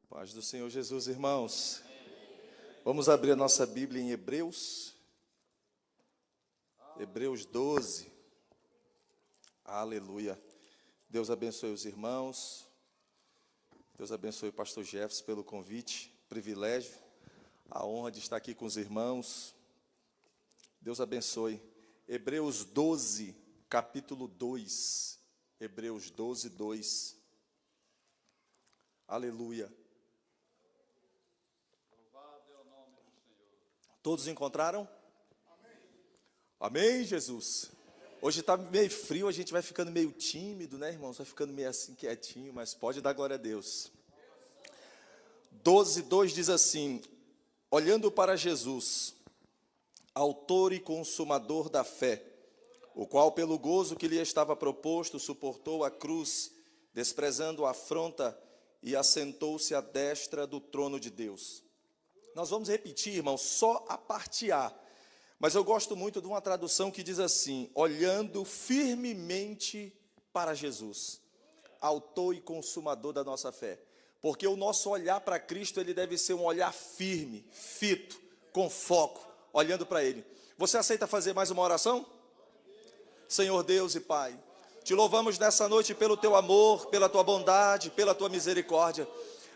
Paz do Senhor Jesus, irmãos. Vamos abrir a nossa Bíblia em Hebreus. Hebreus 12. Aleluia. Deus abençoe os irmãos. Deus abençoe o pastor Jefferson pelo convite, privilégio, a honra de estar aqui com os irmãos. Deus abençoe. Hebreus 12, capítulo 2. Hebreus 12, 2. Aleluia. Todos encontraram? Amém, Jesus. Hoje está meio frio, a gente vai ficando meio tímido, né, irmãos? Vai ficando meio assim quietinho, mas pode dar glória a Deus. 12, 2 diz assim: olhando para Jesus, autor e consumador da fé, o qual pelo gozo que lhe estava proposto, suportou a cruz, desprezando a afronta, e assentou-se à destra do trono de Deus. Nós vamos repetir, irmãos, só a parte A. Mas eu gosto muito de uma tradução que diz assim: olhando firmemente para Jesus, autor e consumador da nossa fé. Porque o nosso olhar para Cristo, ele deve ser um olhar firme, fito, com foco, olhando para Ele. Você aceita fazer mais uma oração? Senhor Deus e Pai, te louvamos nessa noite pelo Teu amor, pela Tua bondade, pela Tua misericórdia.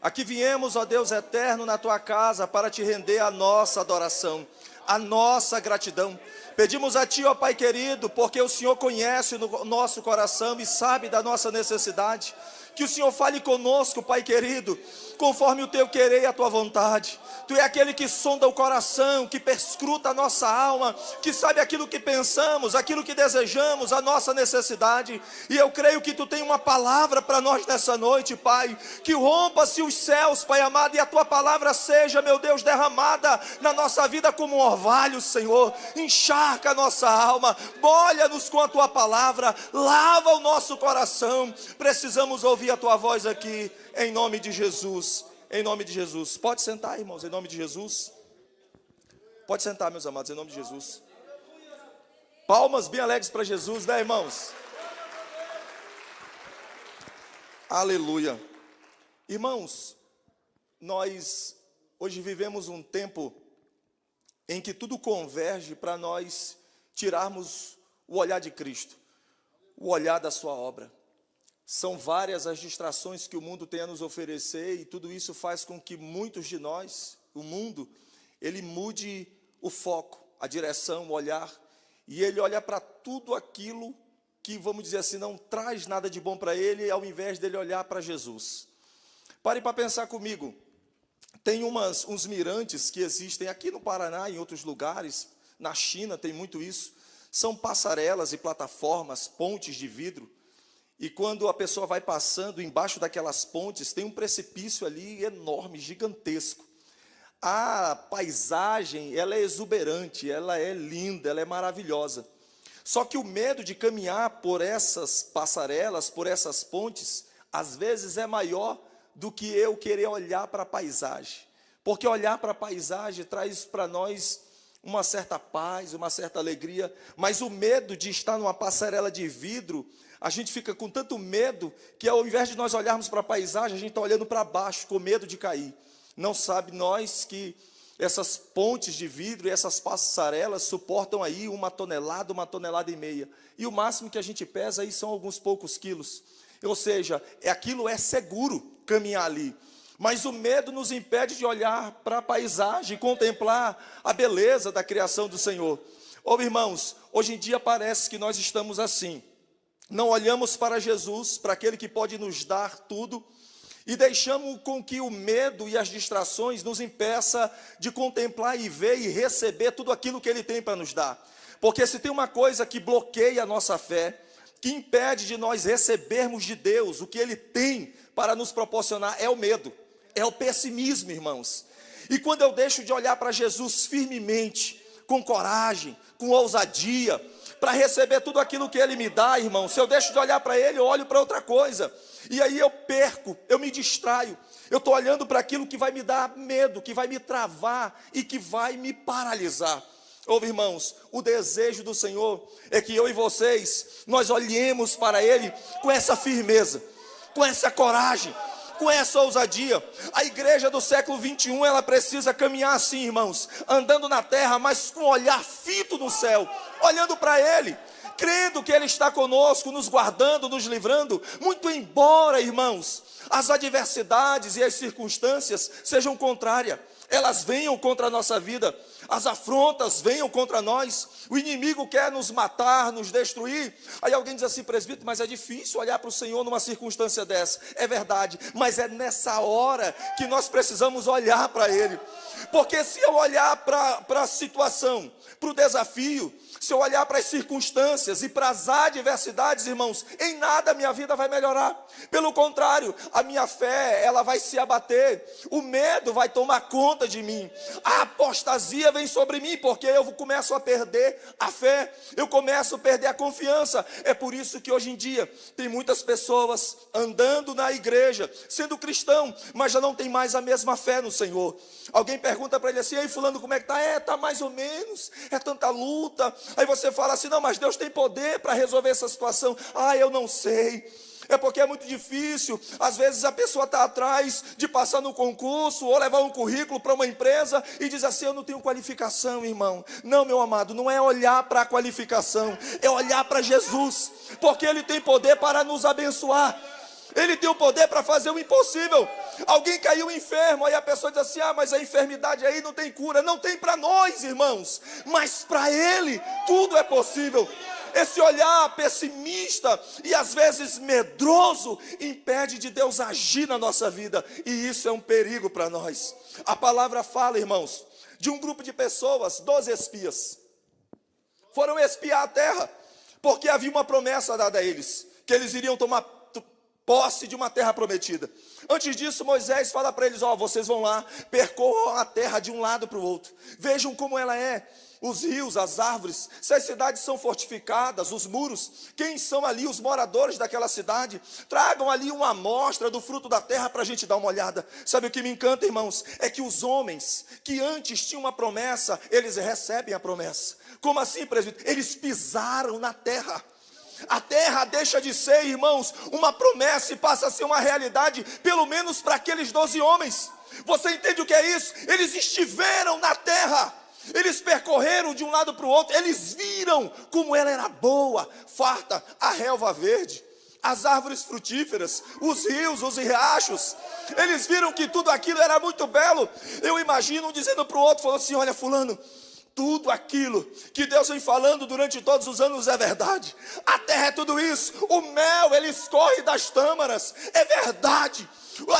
Aqui viemos, ó Deus eterno, na Tua casa para Te render a nossa adoração, a nossa gratidão. Pedimos a Ti, ó Pai querido, porque o Senhor conhece o nosso coração e sabe da nossa necessidade. Que o Senhor fale conosco, Pai querido, conforme o Teu querer e a Tua vontade. Tu é aquele que sonda o coração, que perscruta a nossa alma, que sabe aquilo que pensamos, aquilo que desejamos, a nossa necessidade. E eu creio que Tu tem uma palavra para nós nessa noite, Pai. Que rompa-se os céus, Pai amado, e a Tua palavra seja, meu Deus, derramada na nossa vida como um orvalho, Senhor. Encharca a nossa alma, molha-nos com a Tua palavra, lava o nosso coração. Precisamos ouvir a Tua voz aqui, em nome de Jesus. Em nome de Jesus. Pode sentar, irmãos, em nome de Jesus. Pode sentar, meus amados, em nome de Jesus. Palmas bem alegres para Jesus, né, irmãos? Aleluia. Irmãos, nós hoje vivemos um tempo em que tudo converge para nós tirarmos o olhar de Cristo, o olhar da sua obra. São várias as distrações que o mundo tem a nos oferecer, e tudo isso faz com que muitos de nós, o mundo, ele mude o foco, a direção, o olhar, e ele olha para tudo aquilo que, vamos dizer assim, não traz nada de bom para ele, ao invés dele olhar para Jesus. Pare para pensar comigo. Tem uns mirantes que existem aqui no Paraná, em outros lugares, na China tem muito isso. São passarelas e plataformas, pontes de vidro. E quando a pessoa vai passando embaixo daquelas pontes, tem um precipício ali enorme, gigantesco. A paisagem, ela é exuberante, ela é linda, ela é maravilhosa. Só que o medo de caminhar por essas passarelas, por essas pontes, às vezes é maior do que eu querer olhar para a paisagem. Porque olhar para a paisagem traz para nós uma certa paz, uma certa alegria, mas o medo de estar numa passarela de vidro, a gente fica com tanto medo que ao invés de nós olharmos para a paisagem, a gente está olhando para baixo, com medo de cair. Não sabe nós que essas pontes de vidro e essas passarelas suportam aí 1 tonelada, 1,5 toneladas. E o máximo que a gente pesa aí são alguns poucos quilos. Ou seja, aquilo é seguro caminhar ali. Mas o medo nos impede de olhar para a paisagem, contemplar a beleza da criação do Senhor. Ô irmãos, hoje em dia parece que nós estamos assim. Não olhamos para Jesus, para aquele que pode nos dar tudo, e deixamos com que o medo e as distrações nos impeça de contemplar e ver e receber tudo aquilo que Ele tem para nos dar. Porque se tem uma coisa que bloqueia a nossa fé, que impede de nós recebermos de Deus o que Ele tem para nos proporcionar, é o medo, é o pessimismo, irmãos. E quando eu deixo de olhar para Jesus firmemente, com coragem, com ousadia, para receber tudo aquilo que Ele me dá, irmão, se eu deixo de olhar para Ele, eu olho para outra coisa, e aí eu perco, eu me distraio, eu estou olhando para aquilo que vai me dar medo, que vai me travar e que vai me paralisar. Ouve, irmãos, o desejo do Senhor é que eu e vocês, nós olhemos para Ele com essa firmeza, com essa coragem, com essa ousadia. A igreja do século 21, ela precisa caminhar assim, irmãos, andando na terra, mas com um olhar fito no céu, olhando para Ele, crendo que Ele está conosco, nos guardando, nos livrando, muito embora, irmãos, as adversidades e as circunstâncias sejam contrárias, elas venham contra a nossa vida, as afrontas venham contra nós, o inimigo quer nos matar, nos destruir. Aí alguém diz assim: presbítero, mas é difícil olhar para o Senhor numa circunstância dessa. É verdade, mas é nessa hora que nós precisamos olhar para Ele, porque se eu olhar para a situação, para o desafio, se eu olhar para as circunstâncias e para as adversidades, irmãos, em nada a minha vida vai melhorar. Pelo contrário, a minha fé, ela vai se abater, o medo vai tomar conta de mim, a apostasia vem sobre mim, porque eu começo a perder a fé, eu começo a perder a confiança. É por isso que hoje em dia tem muitas pessoas andando na igreja, sendo cristão, mas já não tem mais a mesma fé no Senhor. Alguém pergunta para ele assim: ei, fulano, como é que está? Está mais ou menos, é tanta luta. Aí você fala assim: não, mas Deus tem poder para resolver essa situação. Eu não sei. É porque é muito difícil. Às vezes a pessoa está atrás de passar no concurso ou levar um currículo para uma empresa e diz assim: eu não tenho qualificação, irmão. Não, meu amado, não é olhar para a qualificação, é olhar para Jesus, porque Ele tem poder para nos abençoar. Ele tem o poder para fazer o impossível. Alguém caiu enfermo, aí a pessoa diz assim: mas a enfermidade aí não tem cura. Não tem para nós, irmãos, mas para Ele tudo é possível. Esse olhar pessimista e às vezes medroso impede de Deus agir na nossa vida, e isso é um perigo para nós. A palavra fala, irmãos, de um grupo de pessoas, 12 espias, foram espiar a terra, porque havia uma promessa dada a eles, que eles iriam tomar posse de uma terra prometida. Antes disso, Moisés fala para eles: vocês vão lá, percorram a terra de um lado para o outro, vejam como ela é, os rios, as árvores, se as cidades são fortificadas, os muros, quem são ali os moradores daquela cidade, tragam ali uma amostra do fruto da terra para a gente dar uma olhada. Sabe o que me encanta, irmãos? É que os homens que antes tinham uma promessa, eles recebem a promessa. Como assim, presbítero? Eles pisaram na terra. A terra deixa de ser, irmãos, uma promessa e passa a ser uma realidade, pelo menos para aqueles 12 homens. Você entende o que é isso? Eles estiveram na terra, eles percorreram de um lado para o outro, eles viram como ela era boa, farta, a relva verde, as árvores frutíferas, os rios, os riachos. Eles viram que tudo aquilo era muito belo. Eu imagino um dizendo para o outro, falou assim: olha, fulano, tudo aquilo que Deus vem falando durante todos os anos é verdade. A terra é tudo isso. O mel, ele escorre das tâmaras, é verdade.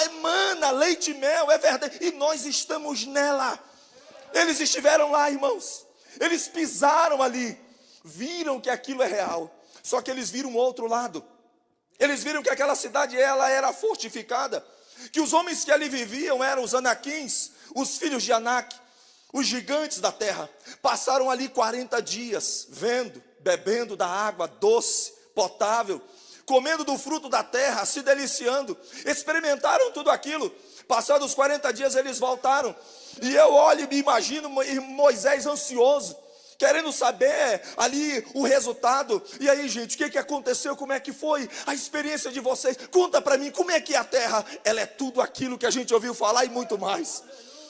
Emana leite e mel, é verdade. E nós estamos nela. Eles estiveram lá, irmãos. Eles pisaram ali, viram que aquilo é real. Só que eles viram o outro lado. Eles viram que aquela cidade, ela era fortificada, que os homens que ali viviam eram os anaquins, os filhos de Anak, os gigantes da terra. Passaram ali 40 dias, vendo, bebendo da água doce, potável, comendo do fruto da terra, se deliciando, experimentaram tudo aquilo. Passados os 40 dias eles voltaram, e eu olho e me imagino Moisés ansioso, querendo saber ali o resultado. E aí, gente, o que aconteceu? Como é que foi a experiência de vocês? Conta para mim, como é que é a terra? Ela é tudo aquilo que a gente ouviu falar e muito mais.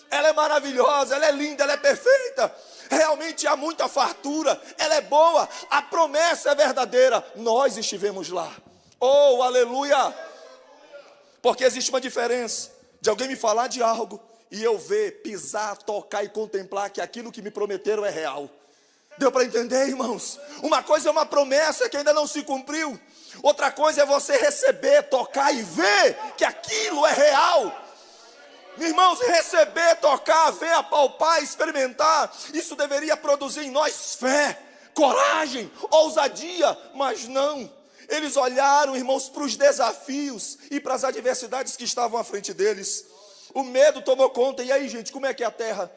Ela é maravilhosa, ela é linda, ela é perfeita. Realmente há muita fartura, ela é boa, a promessa é verdadeira. Nós estivemos lá. Oh, aleluia! Porque existe uma diferença de alguém me falar de algo e eu ver, pisar, tocar e contemplar que aquilo que me prometeram é real. Deu para entender, irmãos? Uma coisa é uma promessa que ainda não se cumpriu. Outra coisa é você receber, tocar e ver que aquilo é real. Irmãos, receber, tocar, ver, apalpar, experimentar, isso deveria produzir em nós fé, coragem, ousadia, mas não. Eles olharam, irmãos, para os desafios e para as adversidades que estavam à frente deles. O medo tomou conta. E aí, gente, como é que é a terra?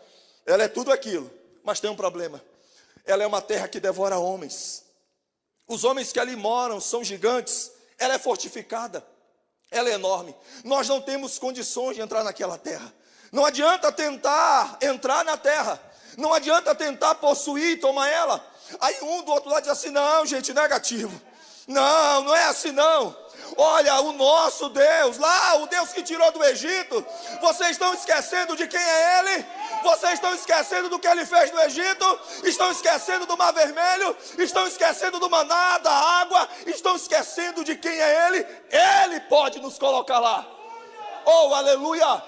Ela é tudo aquilo, mas tem um problema. Ela é uma terra que devora homens. Os homens que ali moram são gigantes. Ela é fortificada. Ela é enorme. Nós não temos condições de entrar naquela terra. Não adianta tentar entrar na terra. Não adianta tentar possuir, tomar ela. Aí um do outro lado diz assim: não, gente, negativo. Não, não é assim não. Olha, o nosso Deus, lá, o Deus que tirou do Egito, vocês estão esquecendo de quem é Ele? Vocês estão esquecendo do que Ele fez no Egito? Estão esquecendo do Mar Vermelho? Estão esquecendo do maná, da água? Estão esquecendo de quem é Ele? Ele pode nos colocar lá. Oh, aleluia!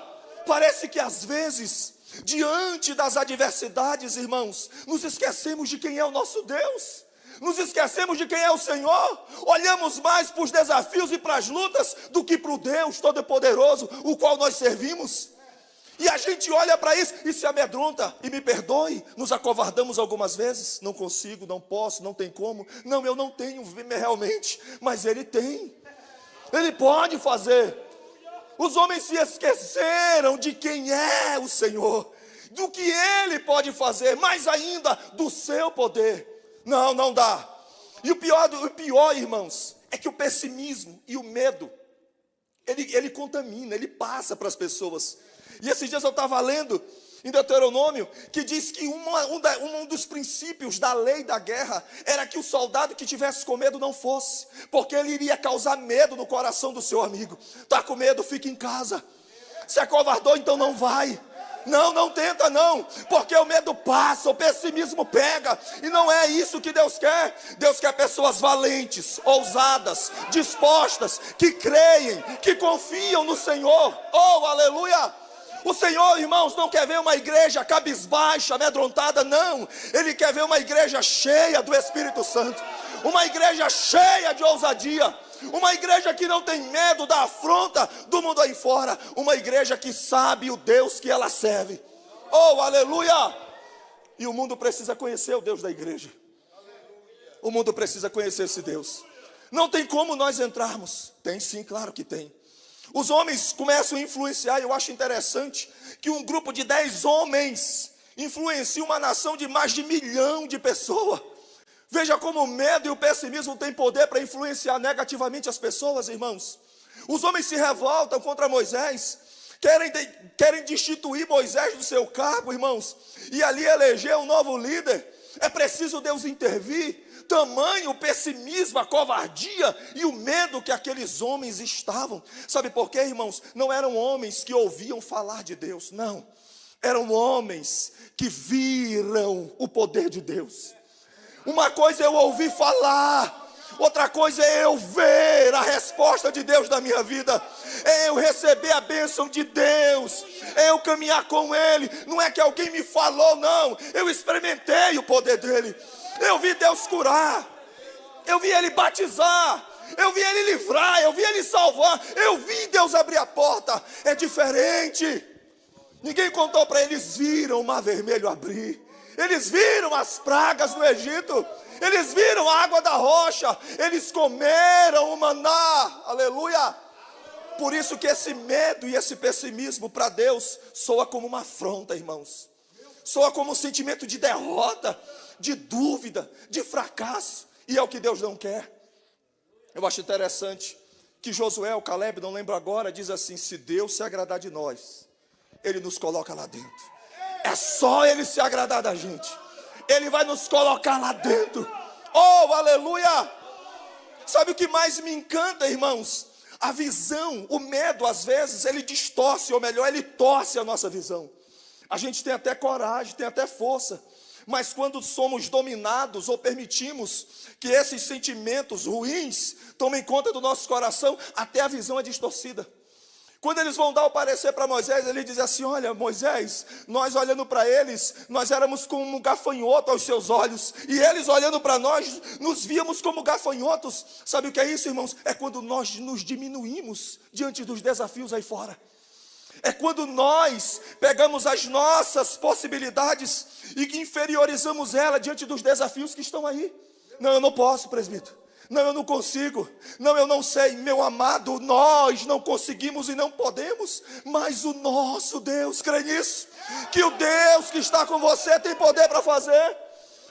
Parece que às vezes, diante das adversidades, irmãos, nos esquecemos de quem é o nosso Deus. Nos esquecemos de quem é o Senhor. Olhamos mais para os desafios e para as lutas do que para o Deus Todo-Poderoso, o qual nós servimos. E a gente olha para isso e se amedronta. E me perdoe, nos acovardamos algumas vezes. Não consigo, não posso, não tem como. Não, eu não tenho realmente, mas Ele tem. Ele pode fazer. Os homens se esqueceram de quem é o Senhor, do que Ele pode fazer, mais ainda do seu poder. Não, não dá. E o pior, irmãos, é que o pessimismo e o medo, ele contamina, ele passa para as pessoas. E esses dias eu estava lendo em Deuteronômio, que diz que um dos princípios da lei da guerra era que o soldado que tivesse com medo não fosse, porque ele iria causar medo no coração do seu amigo. Está com medo, fica em casa. Se acovardou, então não vai. Não, não tenta não, porque o medo passa, o pessimismo pega, e não é isso que Deus quer. Deus quer pessoas valentes, ousadas, dispostas, que creem, que confiam no Senhor. Oh, aleluia! O Senhor, irmãos, não quer ver uma igreja cabisbaixa, amedrontada, não. Ele quer ver uma igreja cheia do Espírito Santo, uma igreja cheia de ousadia, uma igreja que não tem medo da afronta do mundo aí fora, uma igreja que sabe o Deus que ela serve. Oh, aleluia! E o mundo precisa conhecer o Deus da igreja. O mundo precisa conhecer esse Deus. Não tem como nós entrarmos. Tem sim, claro que tem. Os homens começam a influenciar. Eu acho interessante que um grupo de 10 homens influencia uma nação de mais de 1 milhão de pessoas. Veja como o medo e o pessimismo têm poder para influenciar negativamente as pessoas, irmãos. Os homens se revoltam contra Moisés, querem destituir Moisés do seu cargo, irmãos, e ali eleger um novo líder. É preciso Deus intervir. Tamanho o pessimismo, a covardia e o medo que aqueles homens estavam. Sabe por quê, irmãos? Não eram homens que ouviam falar de Deus, não. Eram homens que viram o poder de Deus. Uma coisa é eu ouvir falar, outra coisa é eu ver a resposta de Deus na minha vida, é eu receber a bênção de Deus, é eu caminhar com Ele. Não é que alguém me falou, não, eu experimentei o poder dEle. Eu vi Deus curar, eu vi Ele batizar, eu vi Ele livrar, eu vi Ele salvar, eu vi Deus abrir a porta. É diferente. Ninguém contou para eles, viram o Mar Vermelho abrir. Eles viram as pragas no Egito, eles viram a água da rocha, eles comeram o maná, aleluia. Por isso que esse medo e esse pessimismo para Deus soa como uma afronta, irmãos. Soa como um sentimento de derrota, de dúvida, de fracasso, e é o que Deus não quer. Eu acho interessante que Josué, o Caleb, não lembro agora, diz assim: se Deus se agradar de nós, Ele nos coloca lá dentro. É só Ele se agradar da gente, Ele vai nos colocar lá dentro. Oh, aleluia! Sabe o que mais me encanta, irmãos? A visão, o medo às vezes, ele distorce, ou melhor, ele torce a nossa visão. A gente tem até coragem, tem até força, mas quando somos dominados ou permitimos que esses sentimentos ruins tomem conta do nosso coração, até a visão é distorcida. Quando eles vão dar o parecer para Moisés, ele diz assim: olha, Moisés, nós olhando para eles, nós éramos como um gafanhoto aos seus olhos, e eles olhando para nós, nos víamos como gafanhotos. Sabe o que é isso, irmãos? É quando nós nos diminuímos diante dos desafios aí fora. É quando nós pegamos as nossas possibilidades e que inferiorizamos ela diante dos desafios que estão aí. Não, eu não posso, presbítero. Não, eu não consigo. Não, eu não sei. Meu amado, nós não conseguimos e não podemos, mas o nosso Deus, crê nisso? Que o Deus que está com você tem poder para fazer,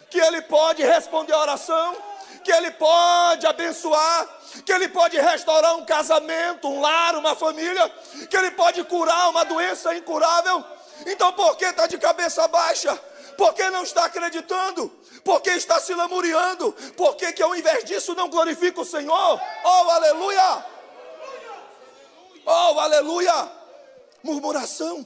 que Ele pode responder a oração, que Ele pode abençoar, que Ele pode restaurar um casamento, um lar, uma família, que Ele pode curar uma doença incurável. Então por que está de cabeça baixa? Por que não está acreditando? Por que está se lamuriando? Por que ao invés disso não glorifica o Senhor? Oh, aleluia! Oh, aleluia! Murmuração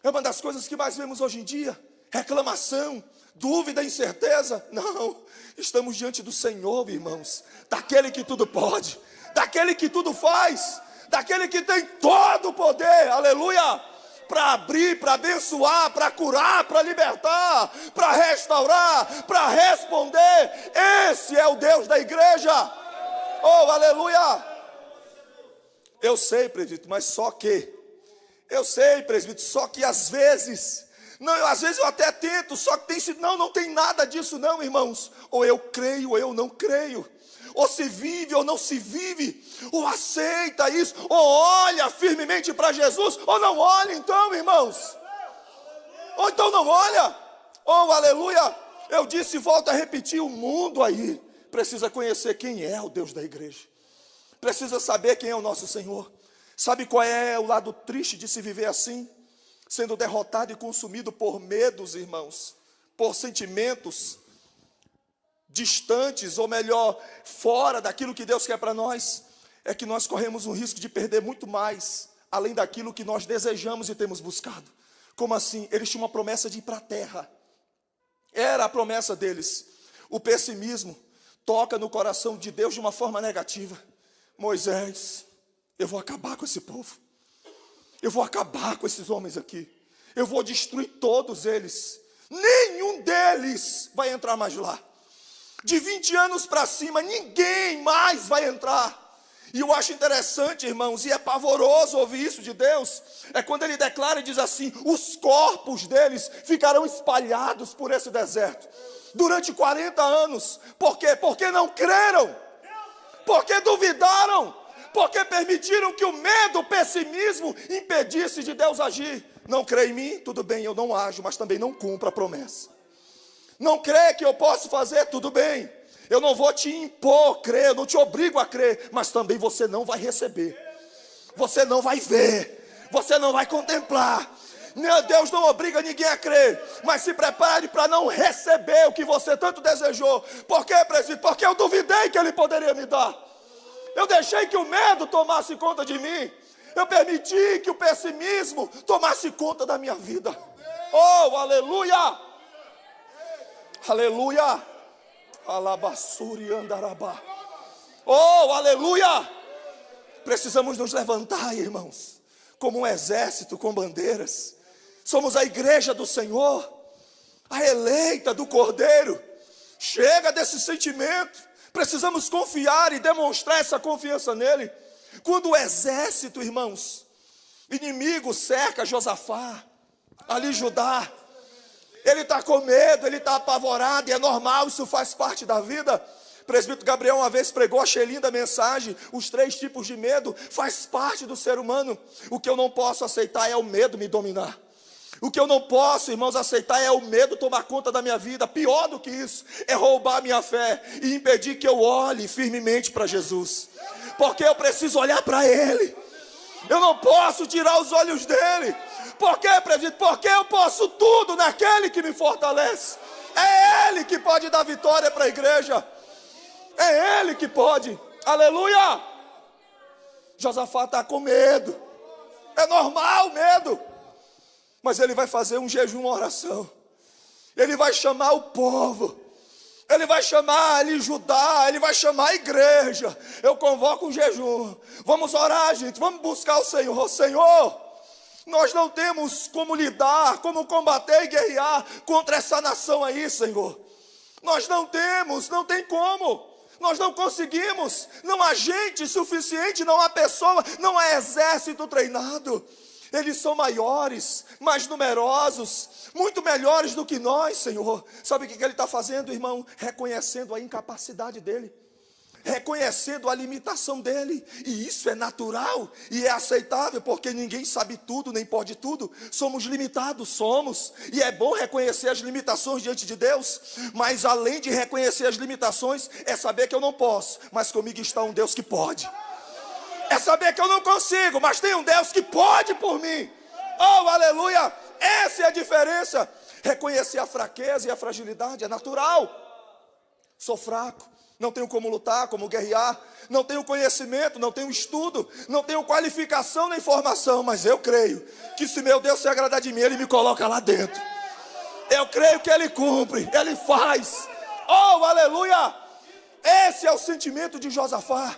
é uma das coisas que mais vemos hoje em dia. Reclamação, dúvida, incerteza. Não, estamos diante do Senhor, irmãos, daquele que tudo pode, daquele que tudo faz, daquele que tem todo o poder, aleluia, para abrir, para abençoar, para curar, para libertar, para restaurar, para responder. Esse é o Deus da igreja. Oh, aleluia! Eu sei, presbítero, mas só que às vezes, às vezes eu até tento, só que tem sido, não tem nada disso não, irmãos. Ou eu creio, ou eu não creio. Ou se vive, ou não se vive. Ou aceita isso, ou olha firmemente para Jesus, ou não olha então, irmãos. Ou então não olha. Oh, aleluia. Eu disse e volto a repetir, o mundo aí precisa conhecer quem é o Deus da igreja. Precisa saber quem é o nosso Senhor. Sabe qual é o lado triste de se viver assim? Sendo derrotado e consumido por medos, irmãos, por sentimentos distantes, ou melhor, fora daquilo que Deus quer para nós, é que nós corremos um risco de perder muito mais, além daquilo que nós desejamos e temos buscado. Como assim? Eles tinham uma promessa de ir para a terra. Era a promessa deles. O pessimismo toca no coração de Deus de uma forma negativa. Moisés, eu vou acabar com esse povo. Eu vou acabar com esses homens aqui. Eu vou destruir todos eles. Nenhum deles vai entrar mais lá. De 20 anos para cima, ninguém mais vai entrar. E eu acho interessante, irmãos, e é pavoroso ouvir isso de Deus, é quando ele declara e diz assim: os corpos deles ficarão espalhados por esse deserto durante 40 anos. Por quê? Porque não creram, porque duvidaram, porque permitiram que o medo, o pessimismo impedisse de Deus agir. Não crê em mim? Tudo bem, eu não ajo, mas também não cumpro a promessa. Não crê que eu posso fazer? Tudo bem, eu não vou te impor crer, eu não te obrigo a crer, mas também você não vai receber, você não vai ver, você não vai contemplar. Meu Deus não obriga ninguém a crer, mas se prepare para não receber o que você tanto desejou. Por quê, presbítero? Porque eu duvidei que ele poderia me dar. Eu deixei que o medo tomasse conta de mim. Eu permiti que o pessimismo tomasse conta da minha vida. Oh, aleluia! Aleluia! Alabassuri andarabá. Oh, aleluia! Precisamos nos levantar, irmãos, como um exército com bandeiras. Somos a igreja do Senhor, a eleita do Cordeiro. Chega desse sentimento. Precisamos confiar e demonstrar essa confiança nele. Quando o exército, irmãos, inimigo cerca Josafá, ali Judá, ele está com medo, ele está apavorado, e é normal, isso faz parte da vida. O presbítero Gabriel uma vez pregou, achei linda a mensagem, os 3 tipos de medo, faz parte do ser humano. O que eu não posso aceitar é o medo me dominar. O que eu não posso, irmãos, aceitar é o medo tomar conta da minha vida. Pior do que isso, é roubar a minha fé e impedir que eu olhe firmemente para Jesus. Porque eu preciso olhar para Ele. Eu não posso tirar os olhos dEle. Por quê, presbítero? Porque eu posso tudo naquele que me fortalece. É Ele que pode dar vitória para a igreja. É Ele que pode. Aleluia! Josafá está com medo. É normal o medo. Mas ele vai fazer um jejum, uma oração. Ele vai chamar o povo. Ele vai chamar ali Judá. Ele vai chamar a igreja. Eu convoco um jejum. Vamos orar, gente. Vamos buscar o Senhor. Senhor, nós não temos como lidar, como combater e guerrear contra essa nação aí, Senhor. Nós não temos, não tem como. Nós não conseguimos. Não há gente suficiente, não há pessoa, não há exército treinado. Eles são maiores, mais numerosos, muito melhores do que nós, Senhor. Sabe o que ele está fazendo, irmão? Reconhecendo a incapacidade dele, reconhecendo a limitação dele. E isso é natural e é aceitável, porque ninguém sabe tudo, nem pode tudo. Somos limitados, somos. E é bom reconhecer as limitações diante de Deus. Mas além de reconhecer as limitações, é saber que eu não posso, mas comigo está um Deus que pode. É saber que eu não consigo, mas tem um Deus que pode por mim. Oh, aleluia! Essa é a diferença. Reconhecer a fraqueza e a fragilidade é natural. Sou fraco, não tenho como lutar, como guerrear. não tenho conhecimento, não tenho estudo, não tenho qualificação nem formação, mas eu creio que se meu Deus se agradar de mim, Ele me coloca lá dentro. Eu creio que Ele cumpre, Ele faz. Oh, aleluia! Esse é o sentimento de Josafá.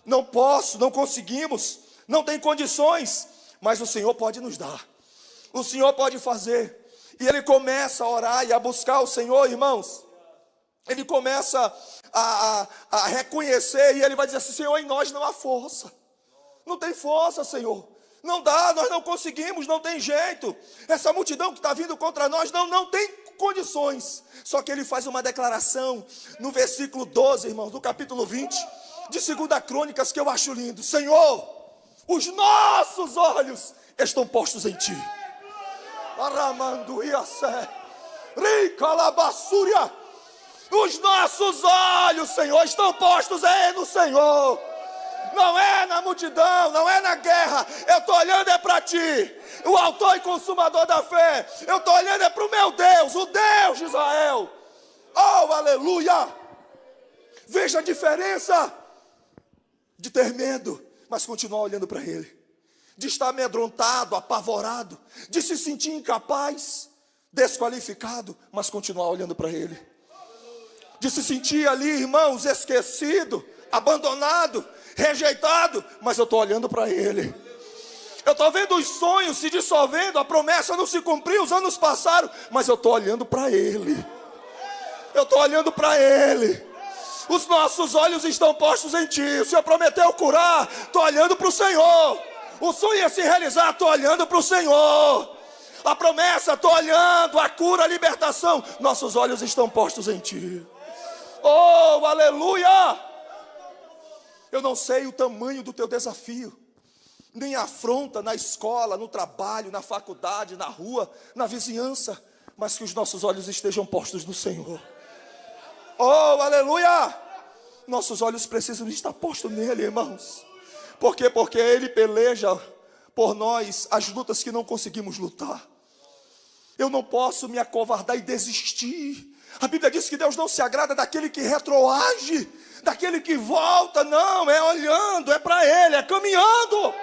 Não posso, não conseguimos, não tem condições, mas o Senhor pode nos dar. O Senhor pode fazer. E ele começa a orar e a buscar o Senhor, irmãos. Ele começa a reconhecer e ele vai dizer assim: Senhor, em nós não há força. Não tem força, Senhor. Não dá, nós não conseguimos, não tem jeito. Essa multidão que está vindo contra nós não tem condições. Só que ele faz uma declaração no versículo 12, irmãos, do capítulo 20 de 2 Crônicas, que eu acho lindo. Senhor, os nossos olhos estão postos em Ti. Os nossos olhos, Senhor, estão postos no Senhor. Não é na multidão, não é na guerra. Eu estou olhando para Ti, o autor e consumador da fé. Eu estou olhando para o meu Deus, o Deus de Israel. Oh, aleluia! Veja a diferença de ter medo, mas continuar olhando para Ele. De estar amedrontado, apavorado, de se sentir incapaz, desqualificado, mas continuar olhando para Ele. De se sentir ali, irmãos, esquecido, abandonado, rejeitado, mas eu estou olhando para Ele. Eu estou vendo os sonhos se dissolvendo, a promessa não se cumpriu, os anos passaram, mas eu estou olhando para Ele. Eu estou olhando para Ele. Os nossos olhos estão postos em Ti. O Senhor prometeu curar, estou olhando para o Senhor. O sonho ia se realizar, estou olhando para o Senhor. A promessa, estou olhando. A cura, a libertação, nossos olhos estão postos em Ti. Oh, aleluia! Eu não sei o tamanho do teu desafio, nem a afronta na escola, no trabalho, na faculdade, na rua, na vizinhança, mas que os nossos olhos estejam postos no Senhor. Oh, aleluia! Nossos olhos precisam estar postos nele, irmãos. Por quê? Porque Ele peleja por nós as lutas que não conseguimos lutar. Eu não posso me acovardar e desistir. A Bíblia diz que Deus não se agrada daquele que retroage, daquele que volta. Não, é olhando, é para Ele, é caminhando.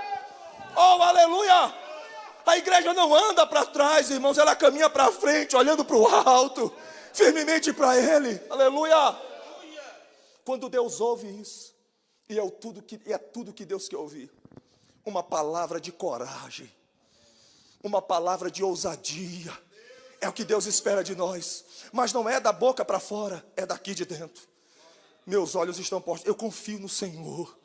Oh, aleluia! A igreja não anda para trás, irmãos, ela caminha para frente, olhando para o alto, firmemente para Ele. Aleluia! Quando Deus ouve isso, e é tudo que Deus quer ouvir, uma palavra de coragem, uma palavra de ousadia, é o que Deus espera de nós, mas não é da boca para fora, é daqui de dentro. Meus olhos estão postos, eu confio no Senhor.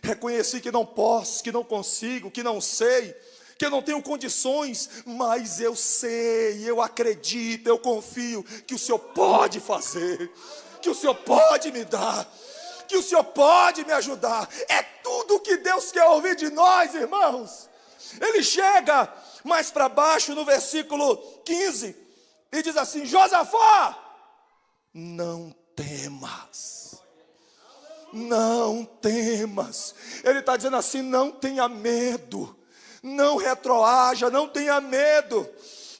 Reconheci que não posso, que não consigo, que não sei, que eu não tenho condições, mas eu sei, eu acredito, eu confio que o Senhor pode fazer, que o Senhor pode me dar, que o Senhor pode me ajudar. É tudo o que Deus quer ouvir de nós, irmãos. Ele chega mais para baixo no versículo 15 e diz assim: Josafá, não temas. Não temas. Ele está dizendo assim: não tenha medo, não retroaja, não tenha medo.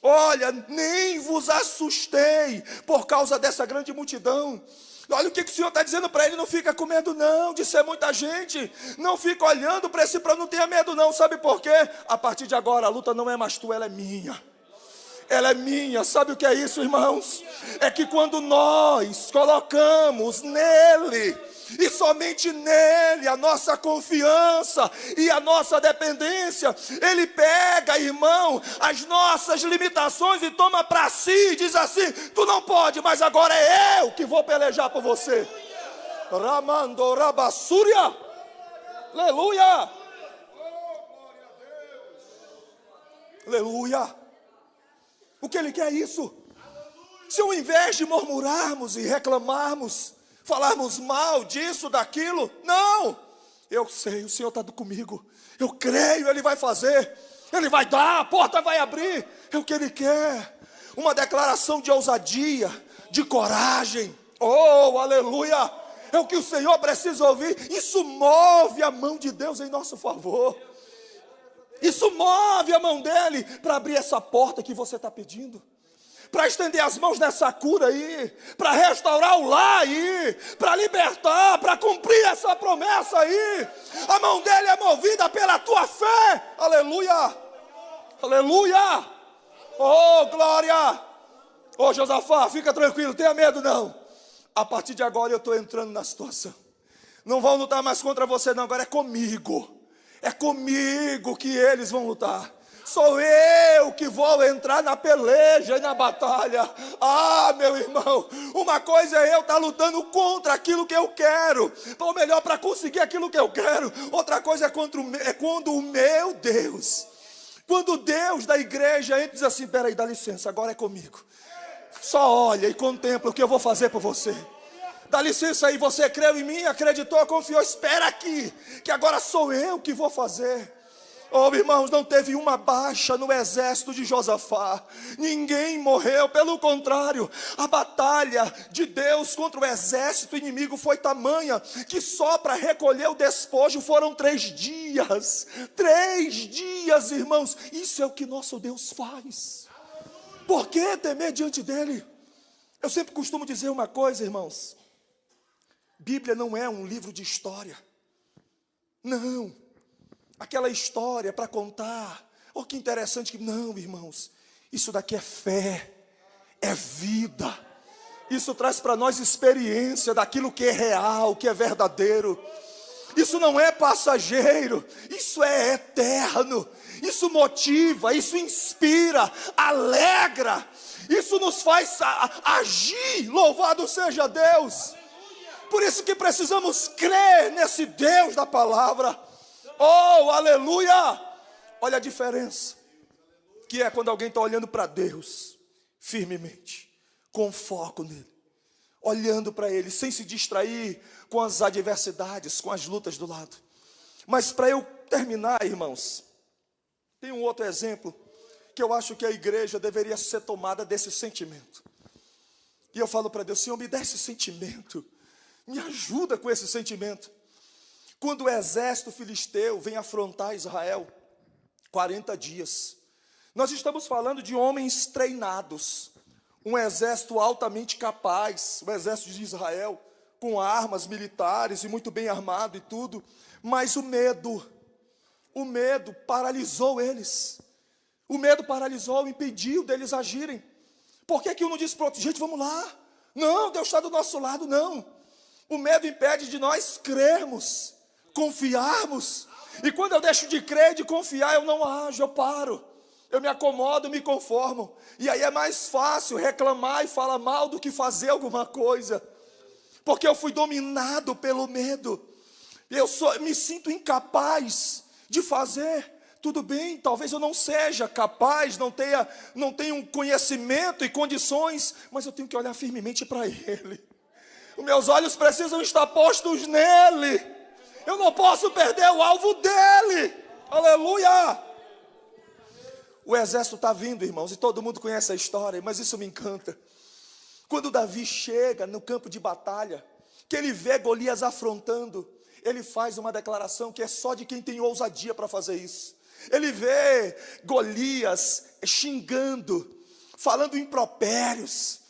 Olha, nem vos assustei por causa dessa grande multidão. Olha o que o Senhor está dizendo para ele: não fica com medo não, de ser muita gente. Não fica olhando para esse plano, não tenha medo não. Sabe por quê? A partir de agora a luta não é mais tua, ela é minha. Ela é minha. Sabe o que é isso, irmãos? É que quando nós colocamos nele, e somente nele, a nossa confiança e a nossa dependência, Ele pega, irmão, as nossas limitações e toma para si e diz assim: tu não pode, mas agora é eu que vou pelejar por você. Ramando Rabassúria. Aleluia. Aleluia. O que Ele quer é isso. Se ao invés de murmurarmos e reclamarmos, falarmos mal disso, daquilo, não, eu sei, o Senhor está comigo, eu creio, Ele vai fazer, Ele vai dar, a porta vai abrir, é o que Ele quer. Uma declaração de ousadia, de coragem, oh, aleluia, é o que o Senhor precisa ouvir. Isso move a mão de Deus em nosso favor, isso move a mão dEle para abrir essa porta que você está pedindo, para estender as mãos nessa cura aí, para restaurar o lar aí, para libertar, para cumprir essa promessa aí. A mão dele é movida pela tua fé. Aleluia, aleluia, oh glória. Ô Josafá, fica tranquilo, tenha medo não. A partir de agora eu estou entrando na situação. Não vão lutar mais contra você não, agora é comigo. É comigo que eles vão lutar. Sou eu que vou entrar na peleja e na batalha. Ah, meu irmão, uma coisa é eu estar lutando contra aquilo que eu quero, ou melhor, para conseguir aquilo que eu quero. Outra coisa é quando o meu Deus, quando o Deus da igreja entra e diz assim: peraí, dá licença, agora é comigo. Só olha e contempla o que eu vou fazer por você. Dá licença aí, você creu em mim, acreditou, confiou, espera aqui, que agora sou eu que vou fazer. Oh, irmãos, não teve uma baixa no exército de Josafá. Ninguém morreu, pelo contrário. A batalha de Deus contra o exército inimigo foi tamanha que só para recolher o despojo foram 3 dias. 3 dias, irmãos. Isso é o que nosso Deus faz. Por que temer diante dele? Eu sempre costumo dizer uma coisa, irmãos. Bíblia não é um livro de história. Não. Aquela história para contar. Oh, que interessante que... Não, irmãos. Isso daqui é fé. É vida. Isso traz para nós experiência daquilo que é real, que é verdadeiro. Isso não é passageiro. Isso é eterno. Isso motiva, isso inspira, alegra. Isso nos faz agir. Louvado seja Deus. Por isso que precisamos crer nesse Deus da palavra. Oh, aleluia! Olha a diferença que é quando alguém está olhando para Deus firmemente, com foco nele, olhando para ele, sem se distrair com as adversidades, com as lutas do lado. Mas para eu terminar, irmãos, tem um outro exemplo que eu acho que a igreja deveria ser tomada desse sentimento. E eu falo para Deus: Senhor, me dá esse sentimento, me ajuda com esse sentimento. Quando o exército filisteu vem afrontar Israel, 40 dias. Nós estamos falando de homens treinados, um exército altamente capaz, o exército de Israel, com armas militares e muito bem armado e tudo. Mas o medo paralisou eles. O medo paralisou, impediu deles agirem. Por que um não disse para outro: gente, vamos lá? Não, Deus está do nosso lado, não. O medo impede de nós crermos, confiarmos. E quando eu deixo de crer e de confiar, eu não ajo, eu paro, eu me acomodo, me conformo. E aí é mais fácil reclamar e falar mal do que fazer alguma coisa, porque eu fui dominado pelo medo. Me sinto incapaz de fazer. Tudo bem, talvez eu não seja capaz, não tenha um conhecimento e condições, mas eu tenho que olhar firmemente para Ele. Os meus olhos precisam estar postos nele. Eu não posso perder o alvo dele. Aleluia. O exército está vindo, irmãos, e todo mundo conhece a história, mas isso me encanta. Quando Davi chega no campo de batalha, que ele vê Golias afrontando, ele faz uma declaração que é só de quem tem ousadia para fazer isso. Ele vê Golias xingando, falando impropérios,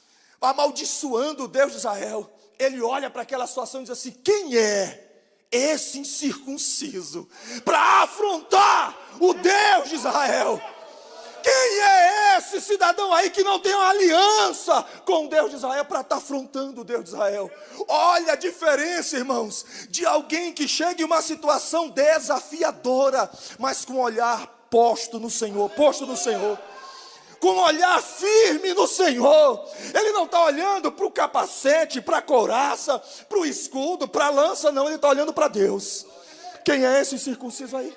amaldiçoando o Deus de Israel. Ele olha para aquela situação e diz assim: quem é esse incircunciso para afrontar o Deus de Israel? Quem é esse cidadão aí que não tem uma aliança com o Deus de Israel para estar afrontando o Deus de Israel? Olha a diferença, irmãos, de alguém que chega em uma situação desafiadora, mas com um olhar posto no Senhor, com um olhar firme no Senhor. Ele não está olhando para o capacete, para a couraça, para o escudo, para a lança, não. Ele está olhando para Deus. Quem é esse incircunciso aí?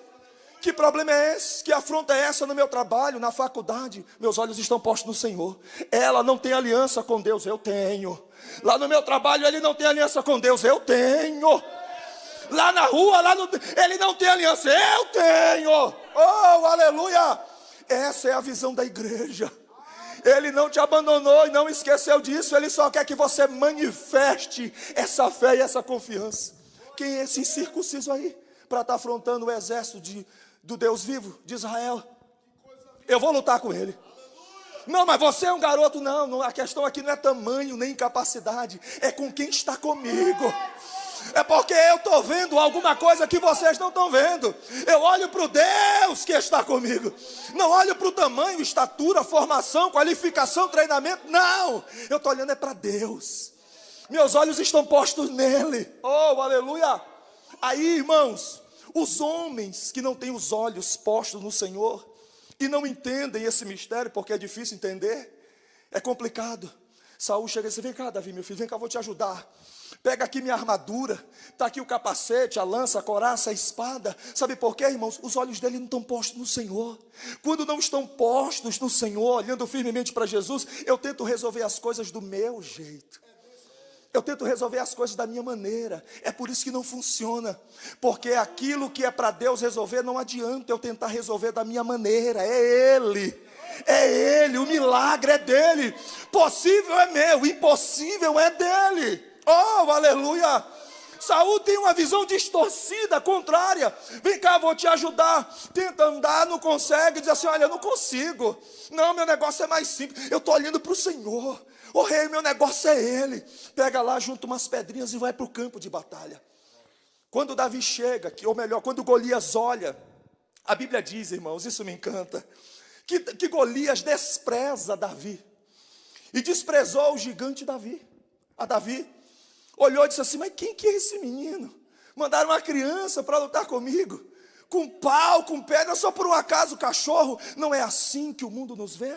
Que problema é esse? Que afronta é essa no meu trabalho, na faculdade? Meus olhos estão postos no Senhor. Ela não tem aliança com Deus, eu tenho. Lá no meu trabalho ele não tem aliança com Deus, eu tenho. Lá na rua, ele não tem aliança, eu tenho. Oh, aleluia. Essa é a visão da igreja. Ele não te abandonou e não esqueceu disso. Ele só quer que você manifeste essa fé e essa confiança. Quem é esse incircunciso aí para estar afrontando o exército do Deus vivo de Israel? Eu vou lutar com ele. Não, mas você é um garoto. Não, a questão aqui não é tamanho nem capacidade, é com quem está comigo. É porque eu estou vendo alguma coisa que vocês não estão vendo. Eu olho para o Deus que está comigo. Não olho para o tamanho, estatura, formação, qualificação, treinamento. Não, eu estou olhando para Deus. Meus olhos estão postos nele. Oh, aleluia. Aí, irmãos, os homens que não têm os olhos postos no Senhor e não entendem esse mistério, porque é difícil entender, é complicado. Saul chega e diz: vem cá, Davi, meu filho, vem cá, eu vou te ajudar. Pega aqui minha armadura, está aqui o capacete, a lança, a couraça, a espada. Sabe por quê, irmãos? Os olhos dele não estão postos no Senhor. Quando não estão postos no Senhor, olhando firmemente para Jesus, eu tento resolver as coisas do meu jeito. Eu tento resolver as coisas da minha maneira. É por isso que não funciona. Porque aquilo que é para Deus resolver, não adianta eu tentar resolver da minha maneira. É Ele. É Ele, o milagre é dele. Possível é meu, impossível é dele. Oh, aleluia. Saul tem uma visão distorcida, contrária. Vem cá, vou te ajudar. Tenta andar, não consegue. Diz assim: olha, eu não consigo. Não, meu negócio é mais simples. Eu estou olhando para o Senhor. O rei, meu negócio é Ele. Pega lá, junta umas pedrinhas e vai para o campo de batalha. Quando Davi chega, ou melhor, quando Golias olha, a Bíblia diz, irmãos, isso me encanta, que Golias despreza Davi. E desprezou o gigante Davi. A Davi olhou e disse assim: mas quem que é esse menino? Mandaram uma criança para lutar comigo, com pau, com pedra, só por um acaso, cachorro. Não é assim que o mundo nos vê?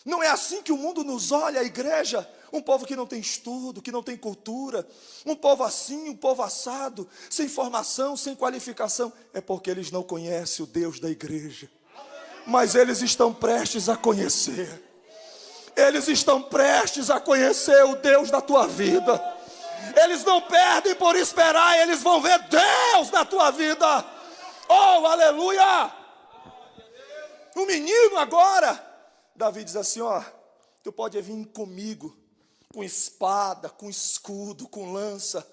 Não é assim que o mundo nos olha, a igreja? Um povo que não tem estudo, que não tem cultura, um povo assim, um povo assado, sem formação, sem qualificação. É porque eles não conhecem o Deus da igreja. Mas eles estão prestes a conhecer. Eles estão prestes a conhecer o Deus da tua vida. Eles não perdem por esperar, eles vão ver Deus na tua vida. Oh, aleluia! Um menino agora, Davi diz assim: ó, tu pode vir comigo, com espada, com escudo, com lança.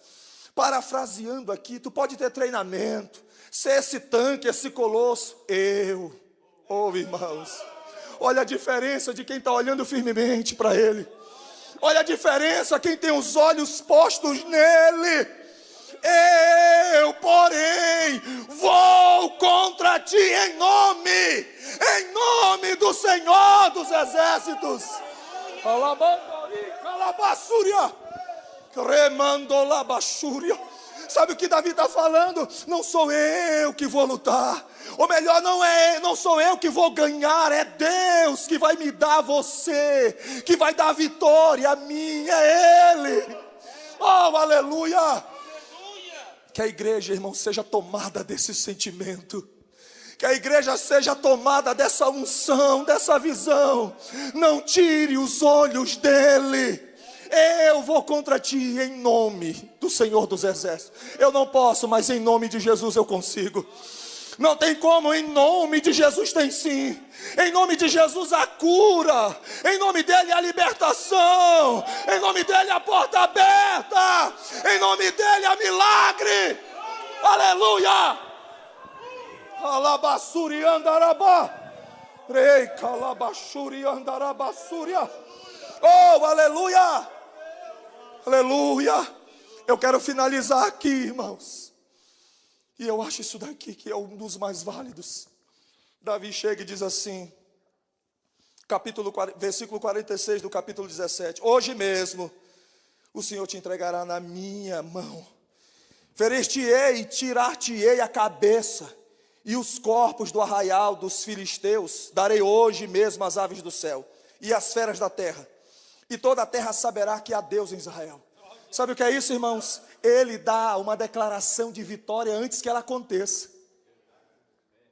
Parafraseando aqui, tu pode ter treinamento, ser esse tanque, esse colosso. Oh, irmãos, olha a diferença de quem está olhando firmemente para Ele. Olha a diferença, quem tem os olhos postos nele. Eu, porém, vou contra ti em nome do Senhor dos Exércitos. Sabe o que Davi está falando? Não sou eu que vou lutar. Ou melhor, não sou eu que vou ganhar, é Deus que vai me dar você, que vai dar a vitória a mim, é Ele. Oh, aleluia. Que a igreja, irmão, seja tomada desse sentimento. Que a igreja seja tomada dessa unção, dessa visão. Não tire os olhos dele. Eu vou contra ti em nome do Senhor dos Exércitos. Eu não posso, mas em nome de Jesus eu consigo. Não tem como, em nome de Jesus tem sim. Em nome de Jesus a cura. Em nome dele a libertação. Em nome dele a porta aberta. Em nome dele a milagre. Aleluia. Alabassuri andarabá. Rei calabashuri andarabassuria. Oh, aleluia. Aleluia. Eu quero finalizar aqui, irmãos. E eu acho isso daqui que é um dos mais válidos. Davi chega e diz assim, versículo 46 do capítulo 17. Hoje mesmo o Senhor te entregará na minha mão. Ferir-te-ei e tirar-te-ei a cabeça e os corpos do arraial dos filisteus. Darei hoje mesmo às aves do céu e às feras da terra. E toda a terra saberá que há Deus em Israel. Sabe o que é isso, irmãos? Ele dá uma declaração de vitória antes que ela aconteça.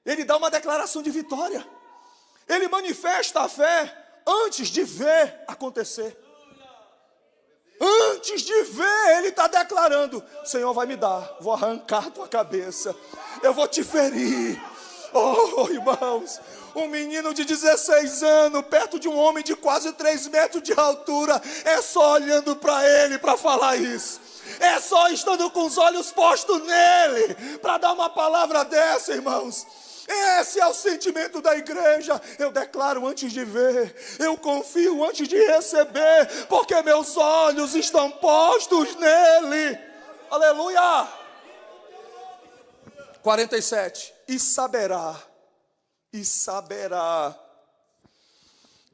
Ele dá uma declaração de vitória. Ele manifesta a fé antes de ver acontecer. Antes de ver, ele está declarando: o Senhor vai me dar, vou arrancar tua cabeça, eu vou te ferir. Oh, irmãos, um menino de 16 anos, perto de um homem de quase 3 metros de altura, é só olhando para ele para falar isso. É só estando com os olhos postos nele, para dar uma palavra dessa, irmãos. Esse é o sentimento da igreja. Eu declaro antes de ver, eu confio antes de receber, porque meus olhos estão postos nele. Aleluia. 47. E saberá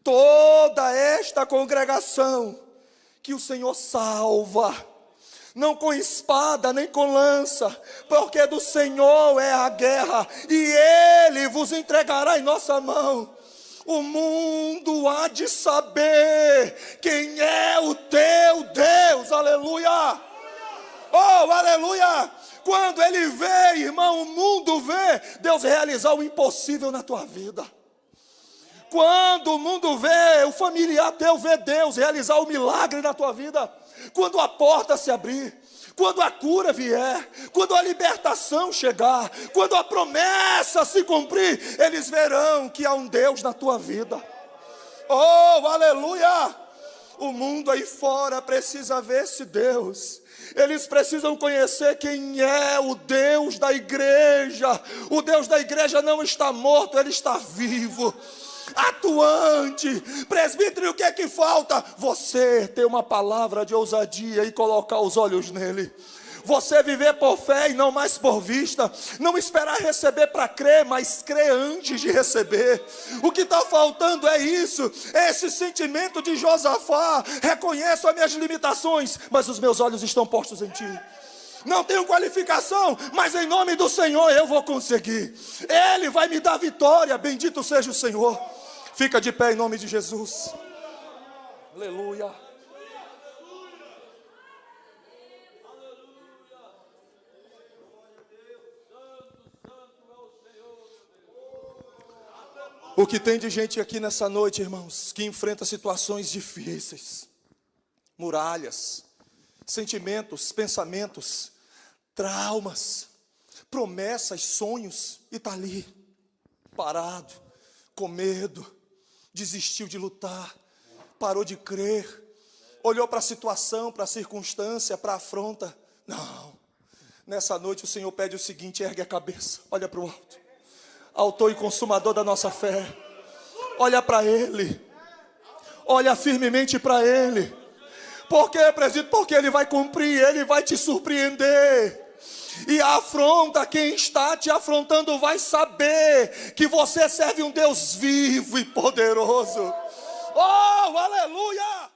toda esta congregação que o Senhor salva, não com espada nem com lança, porque do Senhor é a guerra, e Ele vos entregará em nossa mão. O mundo há de saber quem é o teu Deus. Aleluia. Oh, aleluia. Quando Ele vê, irmão, o mundo vê Deus realizar o impossível na tua vida. Quando o mundo vê, o familiar teu vê Deus realizar o milagre na tua vida. Quando a porta se abrir, quando a cura vier, quando a libertação chegar, quando a promessa se cumprir, eles verão que há um Deus na tua vida. Oh, aleluia! O mundo aí fora precisa ver esse Deus. Eles precisam conhecer quem é o Deus da igreja. O Deus da igreja não está morto, Ele está vivo, atuante. Presbítero, o que é que falta? Você ter uma palavra de ousadia e colocar os olhos nele. Você viver por fé e não mais por vista. Não esperar receber para crer, mas crer antes de receber. O que está faltando é isso, é esse sentimento de Josafá. Reconheço as minhas limitações, mas os meus olhos estão postos em ti. Não tenho qualificação, mas em nome do Senhor eu vou conseguir. Ele vai me dar vitória, bendito seja o Senhor. Fica de pé em nome de Jesus. Aleluia. O que tem de gente aqui nessa noite, irmãos, que enfrenta situações difíceis, muralhas, sentimentos, pensamentos, traumas, promessas, sonhos, e está ali, parado, com medo, desistiu de lutar, parou de crer, olhou para a situação, para a circunstância, para a afronta. Não, nessa noite o Senhor pede o seguinte: ergue a cabeça, olha para o alto. Autor e consumador da nossa fé, olha para Ele, olha firmemente para Ele. Por quê, presbítero? Porque Ele vai cumprir, Ele vai te surpreender. E a afronta, quem está te afrontando vai saber que você serve um Deus vivo e poderoso. Oh, aleluia!